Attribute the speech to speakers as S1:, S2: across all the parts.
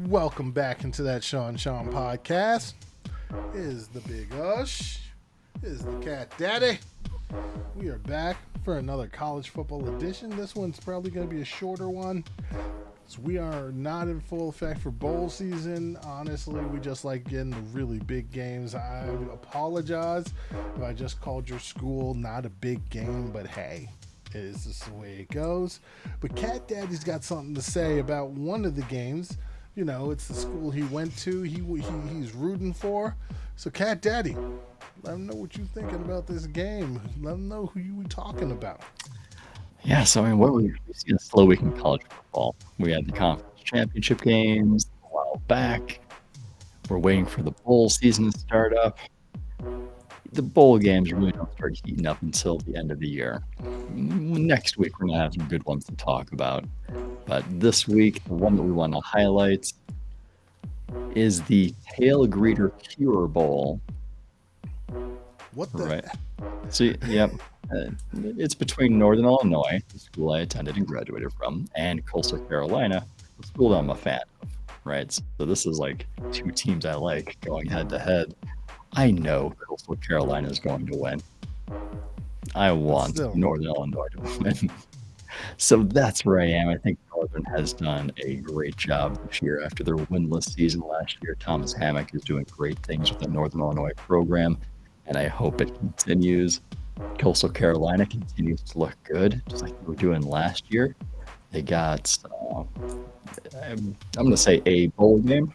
S1: Welcome back into that Sean podcast. Is the Big Ush. Is the Cat Daddy. We are back for another college football edition. This one's probably going to be a shorter one. So we are not in full effect for bowl season. Honestly, we just like getting the really big games. I apologize if I just called your school not a big game, but hey, it is just the way it goes. But Cat Daddy's got something to say about one of the games. You know, it's the school he went to, he's rooting for. So, Cat Daddy, let him know what you're thinking about this game. Let him know who you were talking about.
S2: Yeah, so I mean, we've seen a slow week in college football. We had the conference championship games a while back. We're waiting for the bowl season to start up. The bowl games really don't start heating up until the end of the year. Next week, we're going to have some good ones to talk about. But this week, the one that we want to highlight is the Tail Greeter Cure Bowl.
S1: What the?
S2: Right. So, yep. It's between Northern Illinois, the school I attended and graduated from, and Coastal Carolina, the school that I'm a fan of. Right. So this is like two teams I like going head to head. I know Coastal Carolina is going to win. I want Northern Illinois to win. So that's where I am. I think Northern has done a great job this year after their winless season last year. Thomas Hammock is doing great things with the Northern Illinois program, and I hope it continues. Coastal Carolina continues to look good, just like they were doing last year. They got, I'm going to say a bowl game,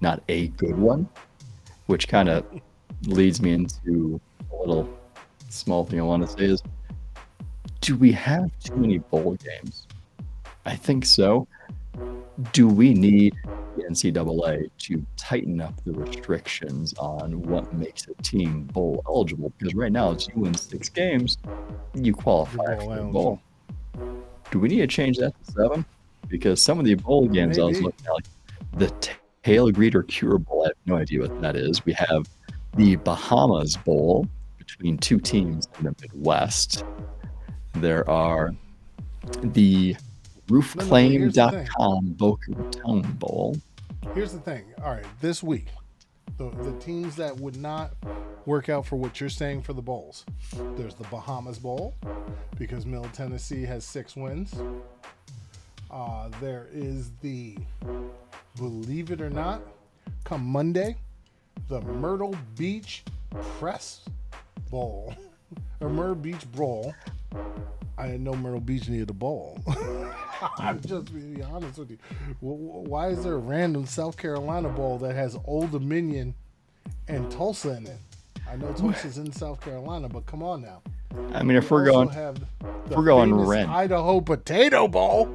S2: not a good one, which kind of leads me into a little small thing I want to say is, do we have too many bowl games? I think so. Do we need the NCAA to tighten up the restrictions on what makes a team bowl eligible? Because right now, if you win 6 games, you qualify for the bowl. Do we need to change that to 7? Because some of the bowl games I was looking at, like the Tail Greeter Cure Bowl, I have no idea what that is. We have the Bahamas Bowl between 2 teams in the Midwest. There are the roofclaim.com Boca Raton Bowl.
S1: Here's the thing. All right, this week, the teams that would not work out for what you're saying for the bowls, there's the Bahamas Bowl, because Middle Tennessee has 6 wins. There is the, believe it or not, come Monday, the Myrtle Beach Press Bowl, or Myrtle Beach Brawl. I didn't know Myrtle Beach needed a bowl. I'm just being honest with you. Why is there a random South Carolina bowl that has Old Dominion and Tulsa in it? I know Tulsa's in South Carolina, but come on now.
S2: I mean, if we're going red,
S1: Idaho Potato Bowl.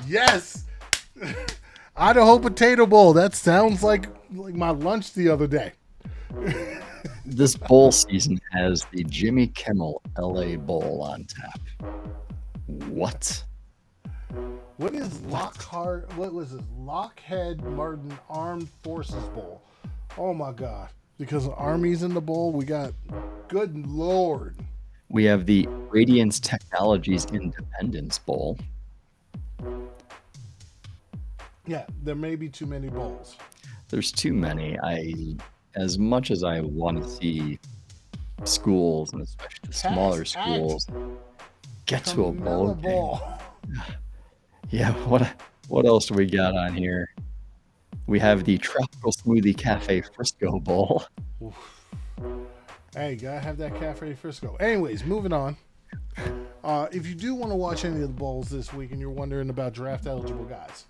S1: Yes, Idaho Potato Bowl. That sounds like my lunch the other day.
S2: This bowl season has the Jimmy Kimmel LA Bowl on tap. What?
S1: What is Lockhart? What was this? Lockheed Martin Armed Forces Bowl. Oh my God. Because the Army's in the bowl, we got, good Lord.
S2: We have the Radiance Technologies Independence Bowl.
S1: Yeah, there may be too many bowls.
S2: There's too many. As much as I want to see schools, and especially the smaller schools, get to a bowl game. Yeah, what else do we got on here? We have the Tropical Smoothie Cafe Frisco Bowl.
S1: Oof. Hey, gotta have that Cafe Frisco. Anyways, moving on. If you do want to watch any of the bowls this week and you're wondering about draft eligible guys,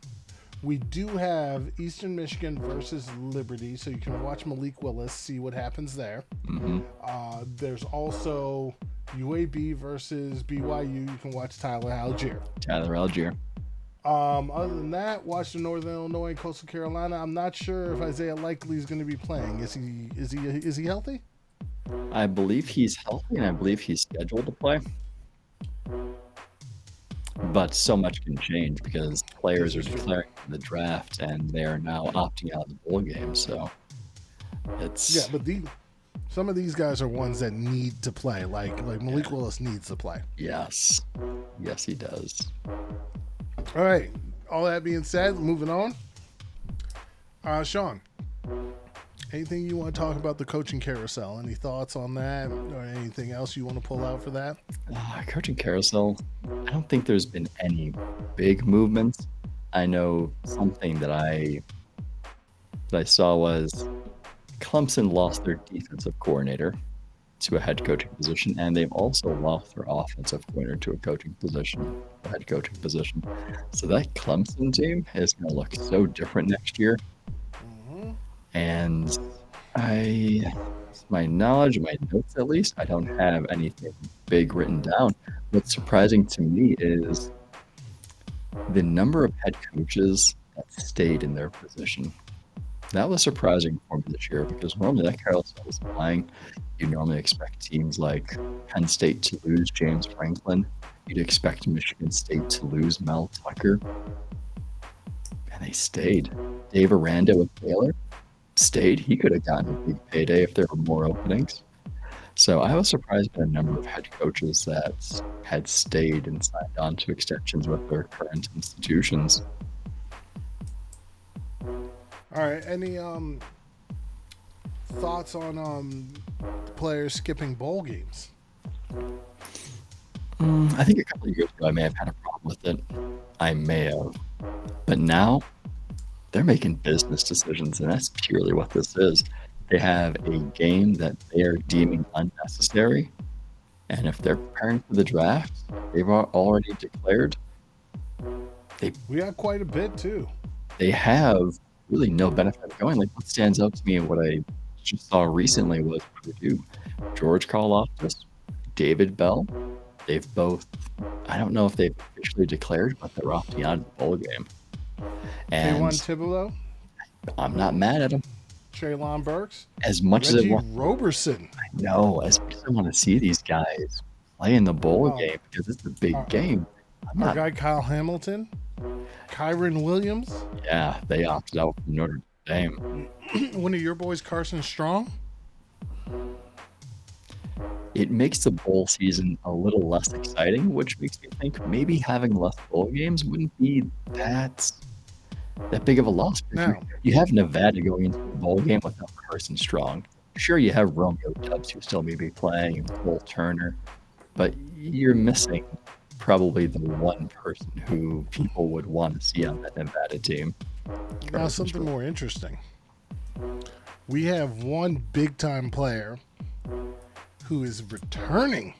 S1: We do have Eastern Michigan versus Liberty, so you can watch Malik Willis, see what happens there.
S2: Mm-hmm.
S1: There's also UAB versus BYU. You can watch Tyler Algier. Other than that, watch the Northern Illinois and Coastal Carolina. I'm not sure if Isaiah Likely is going to be playing. Is he healthy?
S2: I believe he's healthy, and I believe he's scheduled to play. But so much can change because players are declaring for the draft, and they are now opting out of the bowl game. So it's
S1: but some of these guys are ones that need to play. Like Malik Willis needs to play.
S2: Yes, he does.
S1: All right. All that being said, moving on. Sean, anything you want to talk about the coaching carousel? Any thoughts on that, or anything else you want to pull out for that?
S2: Coaching carousel, I don't think there's been any big movements. I know something that I saw was Clemson lost their defensive coordinator to a head coaching position, and they've also lost their offensive coordinator to a head coaching position. So that Clemson team is going to look so different next year.
S1: Mm-hmm.
S2: And my knowledge, my notes at least, I don't have anything big written down. What's surprising to me is the number of head coaches that stayed in their position. That was surprising for me this year because normally that carousel is flying. You normally expect teams like Penn State to lose James Franklin. You'd expect Michigan State to lose Mel Tucker. And they stayed. Dave Aranda with Baylor stayed. He could have gotten a big payday if there were more openings. So I was surprised by the number of head coaches that had stayed and signed on to extensions with their current institutions.
S1: All right. Any thoughts on players skipping bowl games?
S2: I think a couple of years ago I may have had a problem with it. I may have. But now they're making business decisions, and that's purely what this is. They have a game that they are deeming unnecessary, and if they're preparing for the draft, they've already declared.
S1: We got quite a bit, too.
S2: They have really no benefit of going. Like, what stands out to me and what I just saw recently was Purdue, George Karlaftis, David Bell. They've both, I don't know if they've officially declared, but they're opting out of the bowl game. And
S1: Kayvon Thibodeau?
S2: I'm not mad at them.
S1: Treylon Burks?
S2: As much
S1: Reggie
S2: as I want,
S1: Roberson.
S2: I know, as much as I want to see these guys play in the bowl game because it's a big game.
S1: Our guy Kyle Hamilton? Kyron Williams?
S2: Yeah, they opted out from Notre Dame.
S1: One of your boys, Carson Strong?
S2: It makes the bowl season a little less exciting, which makes me think maybe having less bowl games wouldn't be that big of a loss.
S1: No.
S2: You have Nevada going into the bowl game without Carson Strong. Sure, you have Romeo Doubs who still may be playing, and Cole Turner, but you're missing probably the one person who people would want to see on that Nevada team.
S1: Now, something more interesting. We have one big-time player who is returning.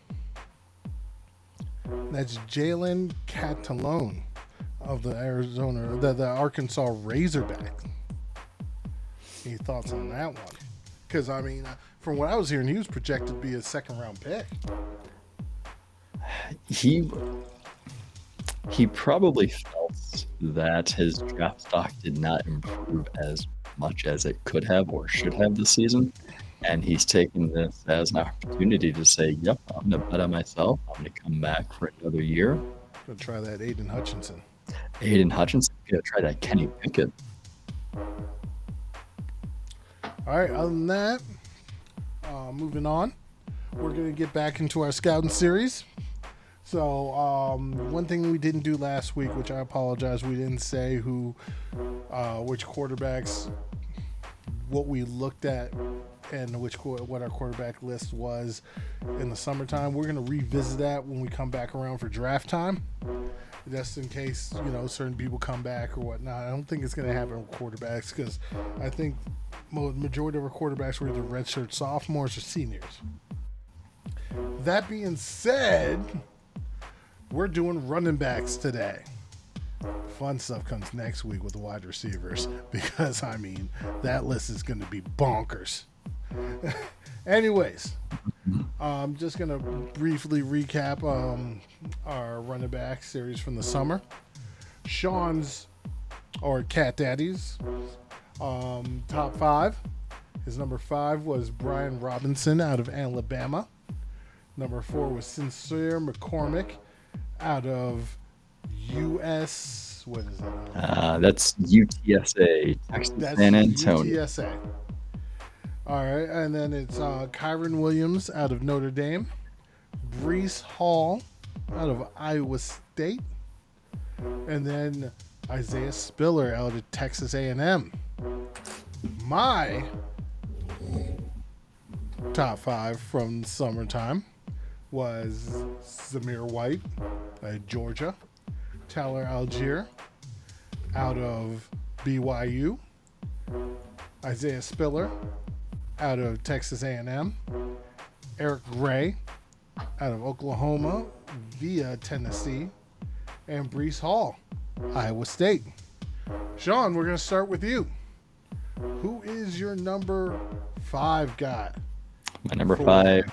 S1: That's Jalen Catalone of the Arkansas Razorbacks. Any thoughts on that one? Because, I mean, from what I was hearing, he was projected to be a second-round pick.
S2: He probably felt that his draft stock did not improve as much as it could have or should have this season. And he's taking this as an opportunity to say, yep, I'm going to bet on myself. I'm going to come back for another year.
S1: Going to try that Aiden Hutchinson.
S2: Going to try that Kenny Pickett.
S1: All right, other than that, moving on, we're going to get back into our scouting series. So one thing we didn't do last week, which I apologize, we didn't say which quarterbacks, what we looked at, and what our quarterback list was in the summertime. We're going to revisit that when we come back around for draft time, just in case certain people come back or whatnot. I don't think it's going to happen with quarterbacks because I think majority of our quarterbacks were either redshirt sophomores or seniors. That being said, we're doing running backs today. Fun stuff comes next week with the wide receivers because, I mean, that list is going to be bonkers. Anyways, I'm just going to briefly recap our running back series from the summer. Sean's, or Cat Daddy's, top 5. His number 5 was Brian Robinson out of Alabama. Number 4 was Sincere McCormick out of U.S. What is it?
S2: That's UTSA, Texas
S1: That's
S2: San Antonio.
S1: UTSA. All right, and then it's Kyron Williams out of Notre Dame, Brees Hall out of Iowa State, and then Isaiah Spiller out of Texas A&M. My top 5 from summertime was Zamir White out of Georgia, Tyler Algier out of BYU, Isaiah Spiller out of Texas A&M, Eric Gray out of Oklahoma via Tennessee, and Brees Hall, Iowa State. Sean, we're going to start with you. Who is your number 5 guy?
S2: My number 5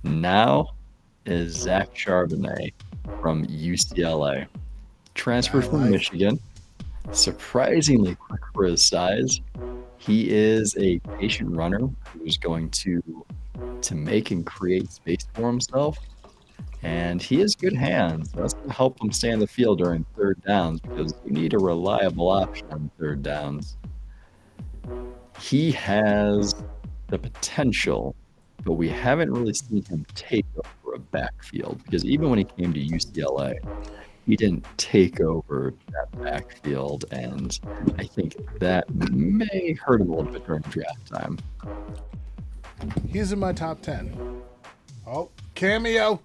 S2: now is Zach Charbonnet from UCLA. Transferred from Michigan. Surprisingly quick for his size. He is a patient runner who's going to make and create space for himself. And he has good hands. That's going to help him stay on the field during third downs because you need a reliable option on third downs. He has the potential, but we haven't really seen him take over a backfield because even when he came to UCLA, he didn't take over that backfield, and I think that may hurt him a little bit during draft time.
S1: He's in my top 10. Oh, cameo.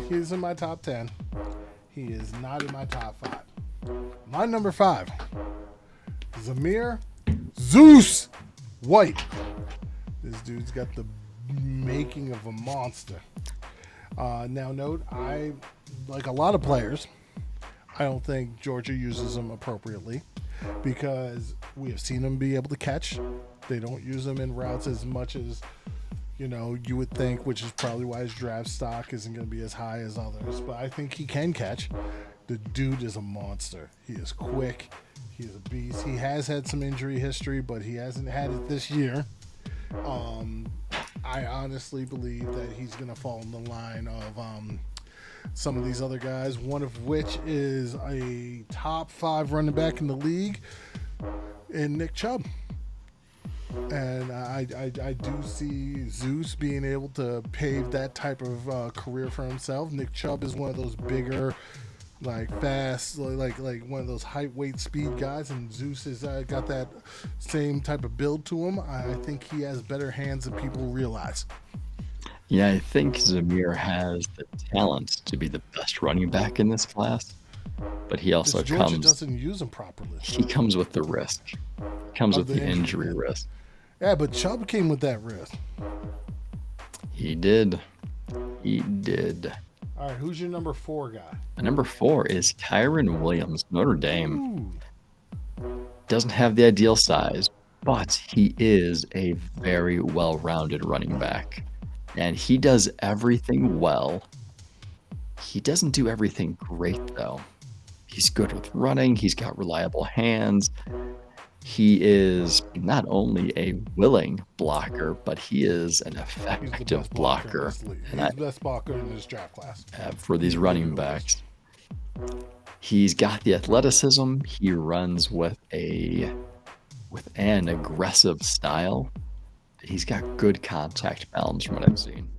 S1: He's in my top 10. He is not in my top 5. My number 5, Zamir Zeus White. This dude's got the making of a monster. Now note, I, like a lot of players, I don't think Georgia uses them appropriately because we have seen them be able to catch. They don't use them in routes as much as, you would think, which is probably why his draft stock isn't going to be as high as others. But I think he can catch. The dude is a monster. He is quick. He is a beast. He has had some injury history, but he hasn't had it this year. I honestly believe that he's going to fall in the line of some of these other guys, one of which is a top 5 running back in the league in Nick Chubb. And I do see Zeus being able to pave that type of career for himself. Nick Chubb is one of those bigger, fast, like one of those height, weight, speed guys, and Zeus has got that same type of build to him. I think he has better hands than people realize.
S2: Yeah, I think Zamir has the talent to be the best running back in this class, but he also
S1: Georgia doesn't use him properly.
S2: He comes with the risk. He comes with the injury risk.
S1: Yeah, but Chubb came with that risk.
S2: He did.
S1: All right, who's your number 4 guy?
S2: My number 4 is Kyron Williams, Notre Dame. Doesn't have the ideal size, but he is a very well-rounded running back. And he does everything well. He doesn't do everything great, though. He's good with running. He's got reliable hands. He is not only a willing blocker, but he is an effective blocker.
S1: He's the best blocker in this draft class.
S2: For these running backs. He's got the athleticism. He runs with an aggressive style. He's got good contact balance from what I've seen.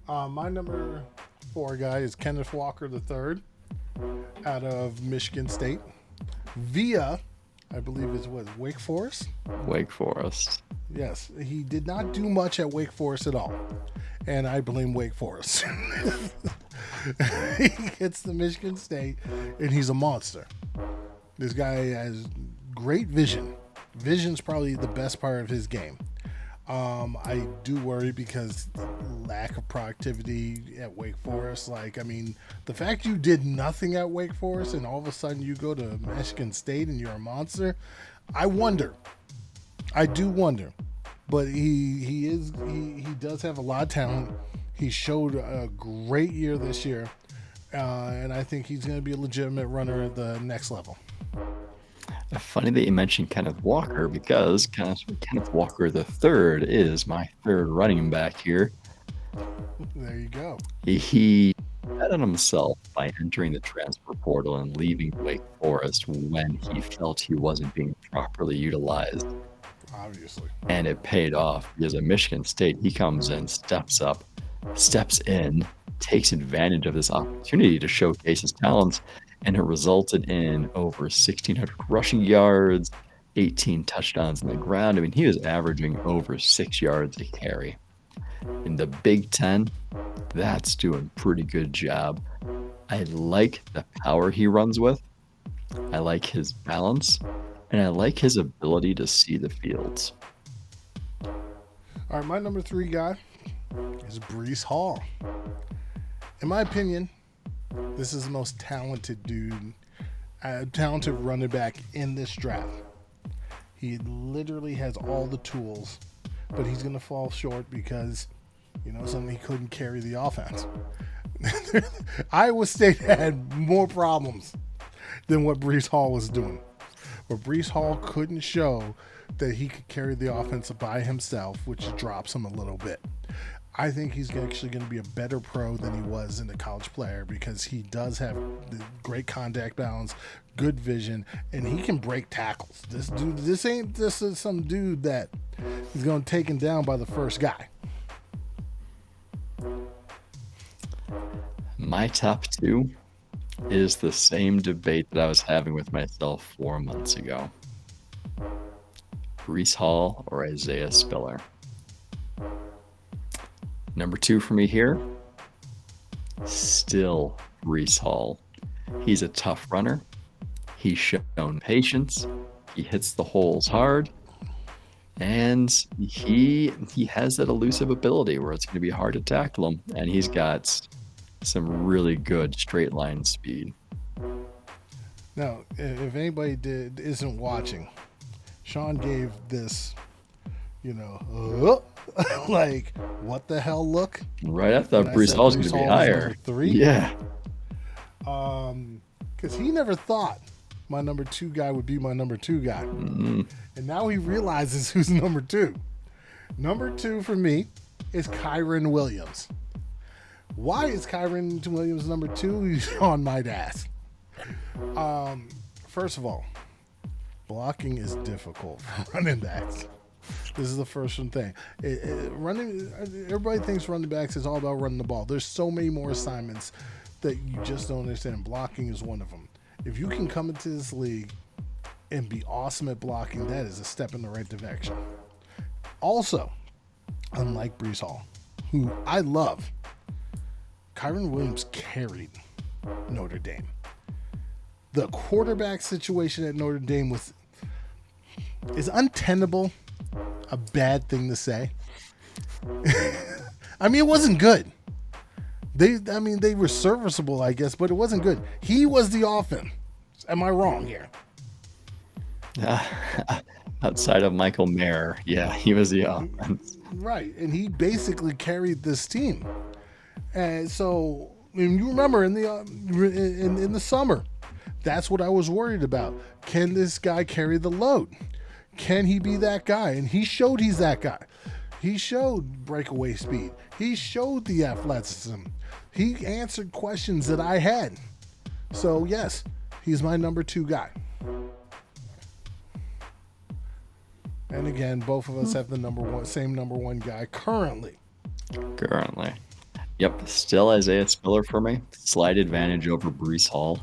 S1: My number 4 guy is Kenneth Walker III out of Michigan State via, I believe it's Wake Forest?
S2: Wake Forest.
S1: Yes, he did not do much at Wake Forest at all. And I blame Wake Forest. He gets to Michigan State, and he's a monster. This guy has great vision. Vision's probably the best part of his game. I do worry because lack of productivity at Wake Forest. Like, I mean, the fact you did nothing at Wake Forest and all of a sudden you go to Michigan State and you're a monster, I wonder. I do wonder. But he does have a lot of talent. He showed a great year this year, and I think he's going to be a legitimate runner at the next level.
S2: Funny that you mentioned Kenneth Walker because Kenneth Walker III is my third running back here.
S1: There you go.
S2: He bet on himself by entering the transfer portal and leaving Wake Forest when he felt he wasn't being properly utilized.
S1: Obviously.
S2: And it paid off because at Michigan State, he comes in, steps in, takes advantage of this opportunity to showcase his talents, and it resulted in over 1,600 rushing yards, 18 touchdowns on the ground. I mean, he was averaging over 6 yards a carry. In the Big Ten, that's doing a pretty good job. I like the power he runs with. I like his balance. And I like his ability to see the fields.
S1: All right, my number 3 guy is Breece Hall. In my opinion, this is the most talented talented running back in this draft. He literally has all the tools, but he's going to fall short because, he couldn't carry the offense. Iowa State had more problems than what Breece Hall was doing. But Breece Hall couldn't show that he could carry the offense by himself, which drops him a little bit. I think he's actually going to be a better pro than he was in the college player because he does have great contact balance, good vision, and he can break tackles. This is some dude that is going to take him down by the first guy.
S2: My top 2 is the same debate that I was having with myself 4 months ago. Breece Hall or Isaiah Spiller. Number 2 for me here, still Breece Hall. He's a tough runner. He's shown patience. He hits the holes hard. And he has that elusive ability where it's going to be hard to tackle him. And he's got some really good straight line speed.
S1: Now, if anybody isn't watching, Sean gave this, like, what the hell look?
S2: Right, I thought Breece Hall's going to be higher.
S1: 3.
S2: Yeah.
S1: Because he never thought my number 2 guy would be my number 2 guy.
S2: Mm-hmm.
S1: And now he realizes who's number 2. Number 2 for me is Kyren Williams. Why is Kyren Williams number 2? Sean might ask. First of all, blocking is difficult for running backs. This is the first thing. Everybody thinks running backs is all about running the ball. There's so many more assignments that you just don't understand. Blocking is one of them. If you can come into this league and be awesome at blocking, that is a step in the right direction. Also, unlike Breece Hall, who I love, Kyren Williams carried Notre Dame. The quarterback situation at Notre Dame is untenable. A bad thing to say. I mean, it wasn't good. They were serviceable, I guess, but it wasn't good. He was the offense. Am I wrong here?
S2: Outside of Michael Mayer, yeah, he was the offense.
S1: Right, and he basically carried this team. And so, and you remember in the summer, that's what I was worried about. Can this guy carry the load? Can he be that guy? And he showed he's that guy. He showed breakaway speed. He showed the athleticism. He answered questions that I had. So, yes, he's my number 2 guy. And again, both of us have the same number 1 guy currently.
S2: Yep, still Isaiah Spiller for me. Slight advantage over Breece Hall.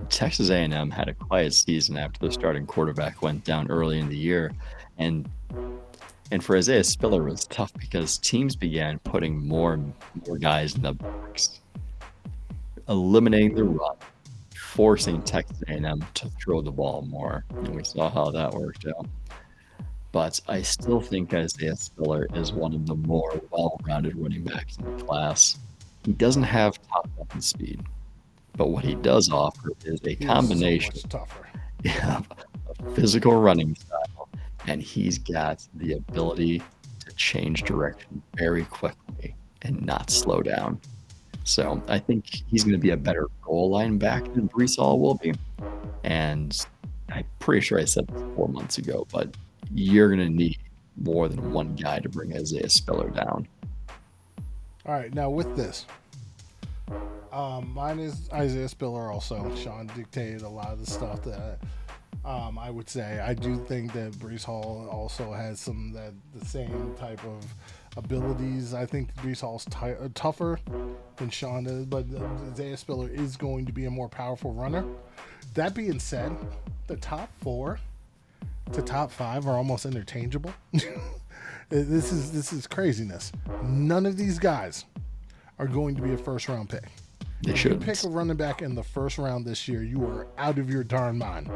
S2: Texas A&M had a quiet season after their starting quarterback went down early in the year. And for Isaiah Spiller, it was tough because teams began putting more guys in the box, eliminating the run, forcing Texas A&M to throw the ball more. And we saw how that worked out. but I still think Isaiah Spiller is one of the more well-rounded running backs in the class. He doesn't have top weapon speed, but what he does offer is a
S1: He is so
S2: combination
S1: much tougher.
S2: of a physical running style, and he's got the ability to change direction very quickly and not slow down. So I think he's going to be a better goal line back than Brees Hall will be. And I'm pretty sure I said this 4 months ago, but you're going to need more than one guy to bring Isaiah Spiller down.
S1: All right, now with this, mine is Isaiah Spiller also. Sean dictated a lot of the stuff that I would say. I do think that Brees Hall also has some that the same type of abilities. I think Brees Hall's tougher than Sean is, but Isaiah Spiller is going to be a more powerful runner. That being said, the top 4 to top 5 are almost interchangeable. This is craziness. None of these guys are going to be a first round pick.
S2: They
S1: If
S2: should
S1: you pick a running back in the first round this year, you are out of your darn mind.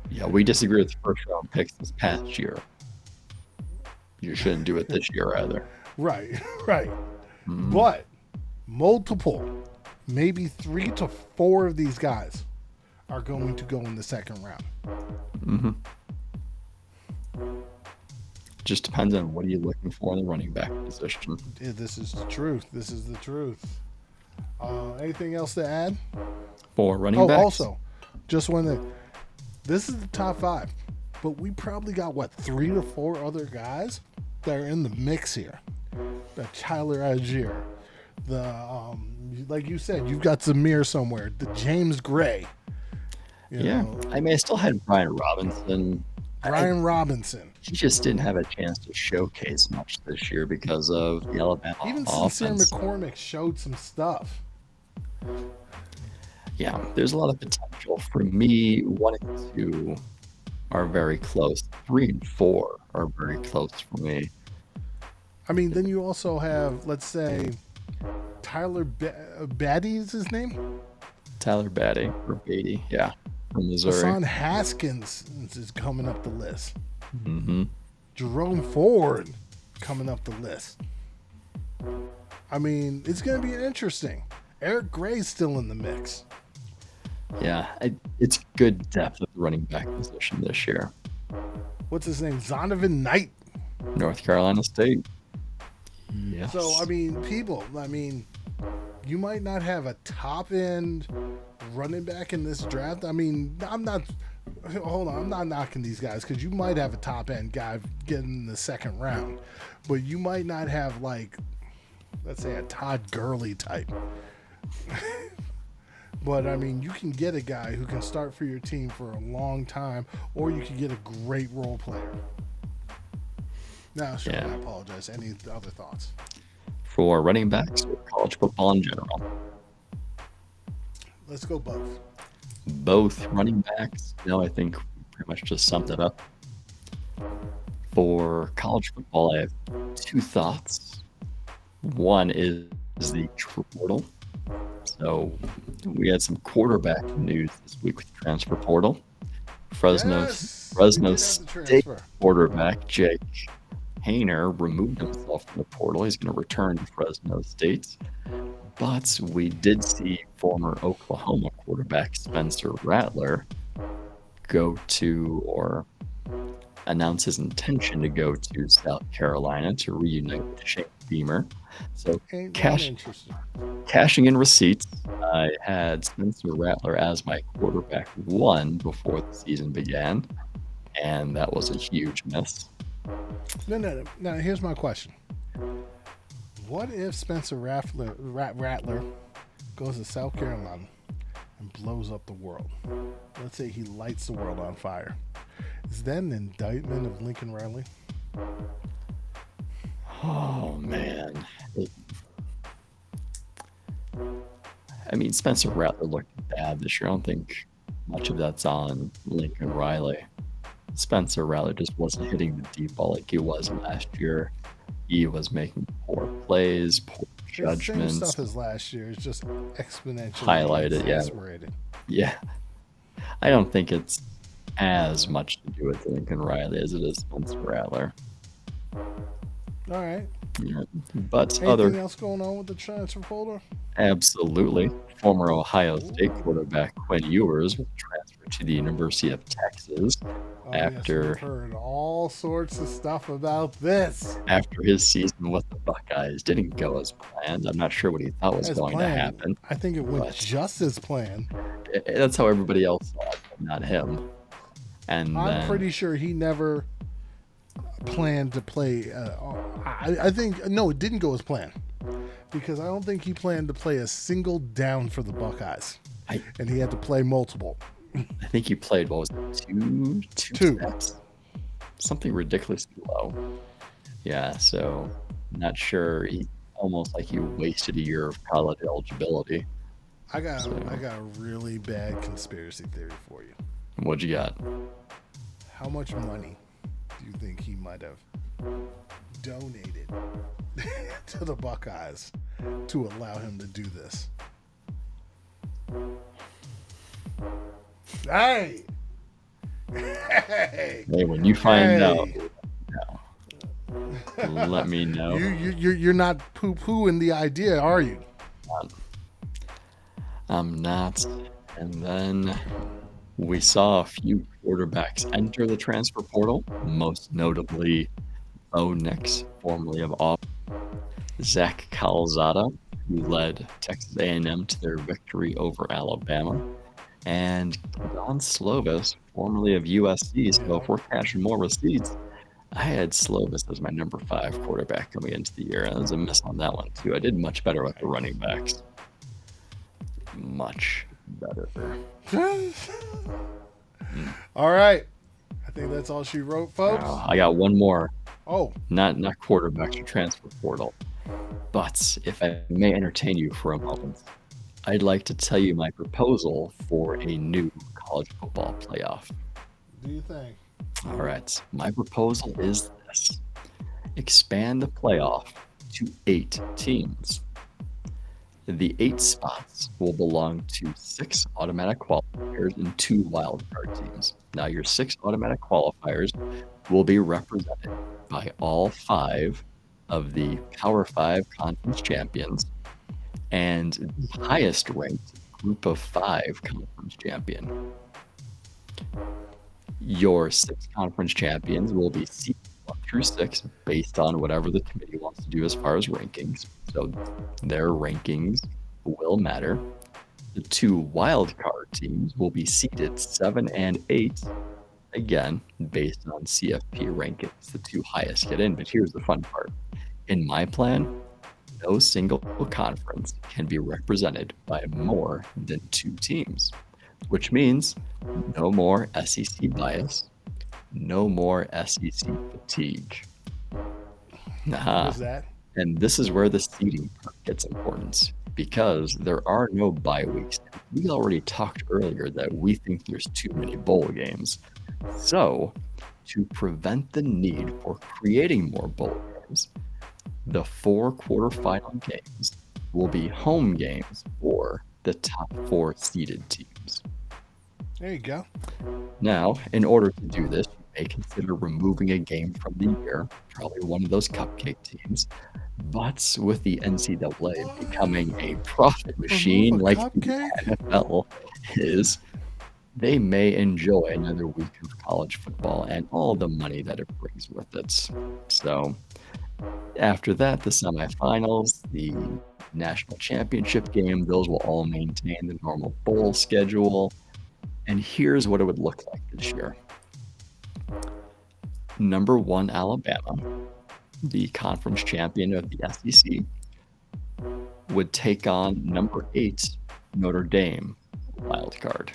S2: Yeah, we disagree with first round picks this past year. You shouldn't do it this year either.
S1: Right, right. But multiple, maybe 3 to 4 of these guys are going to go in the second round.
S2: Just depends on what are you looking for in the running back position.
S1: Yeah, this is the truth. This is the truth. Anything else to add?
S2: For running backs?
S1: Also, just one thing. This is the top 5, but we probably got, 3 to 4 other guys that are in the mix here. The Tyler Algier, the like you said, you've got Zamir somewhere. The James Gray.
S2: Yeah, I mean, I still had Brian Robinson.
S1: Brian Robinson.
S2: He just didn't have a chance to showcase much this year because of the Alabama
S1: Even
S2: offense.
S1: Sincere McCormick showed some stuff.
S2: Yeah, there's a lot of potential. For me, 1 and 2 are very close. 3 and 4 are very close for me.
S1: I mean, then you also have, let's say, Tyler Batty is his name?
S2: Tyler Batty, or Beatty, yeah, from Missouri.
S1: Hassan Haskins is coming up the list.
S2: Mm-hmm.
S1: Jerome Ford coming up the list. I mean, it's going to be interesting. Eric Gray's still in the mix.
S2: Yeah, it's good depth at the running back position this year.
S1: What's his name? Zonovan Knight.
S2: North Carolina State. Yes.
S1: So, I mean, you might not have a top-end running back in this draft. I mean, I'm not knocking these guys because you might have a top-end guy getting in the second round, but you might not have, let's say, a Todd Gurley type. But, I mean, you can get a guy who can start for your team for a long time, or you can get a great role player. Now, sure, I apologize. Any other thoughts?
S2: For running backs or college football in general?
S1: Let's go both.
S2: Both running backs? No, I think we pretty much just summed it up. For college football, I have 2 thoughts. One is the portal. So we had some quarterback news this week with the transfer portal. Fresno State quarterback Jake Hayner removed himself from the portal. He's going to return to Fresno State. But we did see former Oklahoma quarterback Spencer Rattler go to, or announce his intention to go to South Carolina to reunite with Shane Beamer. So cashing in receipts, I had Spencer Rattler as my quarterback 1 before the season began, and that was a huge miss.
S1: No. Now, here's my question. What if Spencer Rattler goes to South Carolina and blows up the world? Let's say he lights the world on fire. Is that an indictment of Lincoln Riley?
S2: Oh, man. I mean, Spencer Rattler looked bad this year. I don't think much of that's on Lincoln Riley. Spencer Rattler just wasn't hitting the deep ball like he was last year. He was making poor plays, poor judgments.
S1: The same stuff as last year. It's just exponentially
S2: highlighted,
S1: exasperated.
S2: Yeah. I don't think it's as much to do with Lincoln Riley as it is Spencer Rattler.
S1: All right.
S2: Yeah. But
S1: Anything else going on with the transfer portal?
S2: Absolutely. Former Ohio State quarterback Quinn Ewers will transfer to the University of Texas
S1: Yes, we've heard all sorts of stuff about this.
S2: After his season with the Buckeyes didn't go as planned. I'm not sure what he thought was going to happen.
S1: I think it went just as planned.
S2: That's how everybody else thought, but not him. And
S1: I'm pretty sure he never planned to play. I think no, it didn't go as planned because I don't think he planned to play a single down for the Buckeyes, and he had to play multiple.
S2: I think he played, what was it, two snaps? Something ridiculously low. Yeah, so not sure. He almost like he wasted a year of college eligibility.
S1: I got a really bad conspiracy theory for you.
S2: What'd you got?
S1: How much money do you think he might have donated to the Buckeyes to allow him to do this? Hey,
S2: when you find out, let me know.
S1: You're not poo-pooing the idea, are you?
S2: I'm not. And then we saw a few quarterbacks enter the transfer portal, most notably Bo Nix, formerly of Auburn, Zach Calzada, who led Texas A&M to their victory over Alabama, and Don Slovis, formerly of USC. So if we're cashing more receipts, I had Slovis as my number 5 quarterback coming into the year, and I was a miss on that one too. I did much better with the running backs. Much better.
S1: All right. I think that's all she wrote, folks.
S2: I got one more.
S1: Oh.
S2: Not quarterbacks or transfer portal. But if I may entertain you for a moment, I'd like to tell you my proposal for a new college football playoff.
S1: What do you think?
S2: All right. My proposal is this. Expand the playoff to 8 teams. The 8 spots will belong to 6 automatic qualifiers and 2 wildcard teams. Now, your 6 automatic qualifiers will be represented by all 5 of the Power 5 conference champions and the highest ranked group of 5 conference champion. Your 6 conference champions will be seeded 1 through 6 based on whatever the committee wants to do as far as rankings. So their rankings will matter. The 2 wildcard teams will be seeded 7 and 8, again, based on CFP rankings. The 2 highest get in, but here's the fun part. In my plan, no single conference can be represented by more than 2 teams, which means no more SEC bias, no more SEC fatigue.
S1: What is that?
S2: And this is where the seeding part gets important, because there are no bye weeks. We already talked earlier that we think there's too many bowl games. So, to prevent the need for creating more bowl games, the 4 quarterfinal games will be home games for the top 4 seeded teams.
S1: There you go.
S2: Now, in order to do this, you may consider removing a game from the year, probably one of those cupcake teams. But with the NCAA becoming a profit machine like the NFL is, they may enjoy another week of college football and all the money that it brings with it. So after that, the semifinals, the national championship game, those will all maintain the normal bowl schedule. And here's what it would look like this year. Number 1, Alabama, the conference champion of the SEC, would take on number 8, Notre Dame, wild card.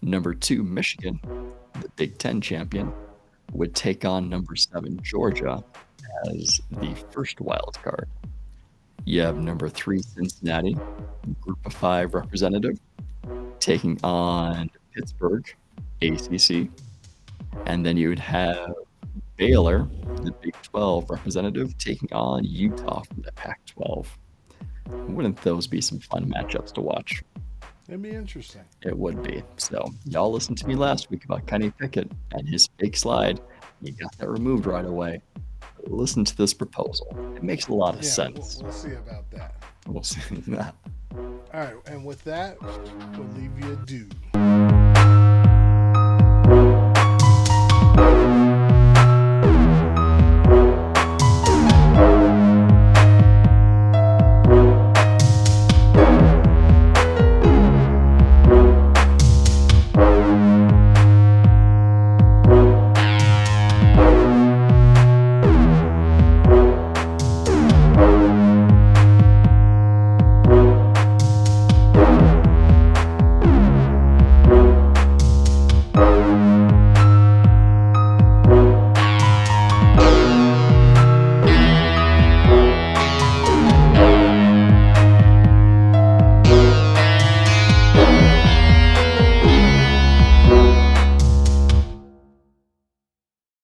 S2: Number 2, Michigan, the Big Ten champion, would take on number 7, Georgia, as the first wild card. You have number 3, Cincinnati, group of 5 representative, taking on Pittsburgh, ACC. And then you would have Baylor, the Big 12 representative, taking on Utah from the Pac-12. Wouldn't those be some fun matchups to watch?
S1: It'd be interesting.
S2: It would be. So y'all listened to me last week about Kenny Pickett and his fake slide. You got that removed right away. Listen to this proposal. It makes a lot of sense.
S1: We'll see about that.
S2: We'll see that.
S1: All right, and with that, we'll leave you a dude.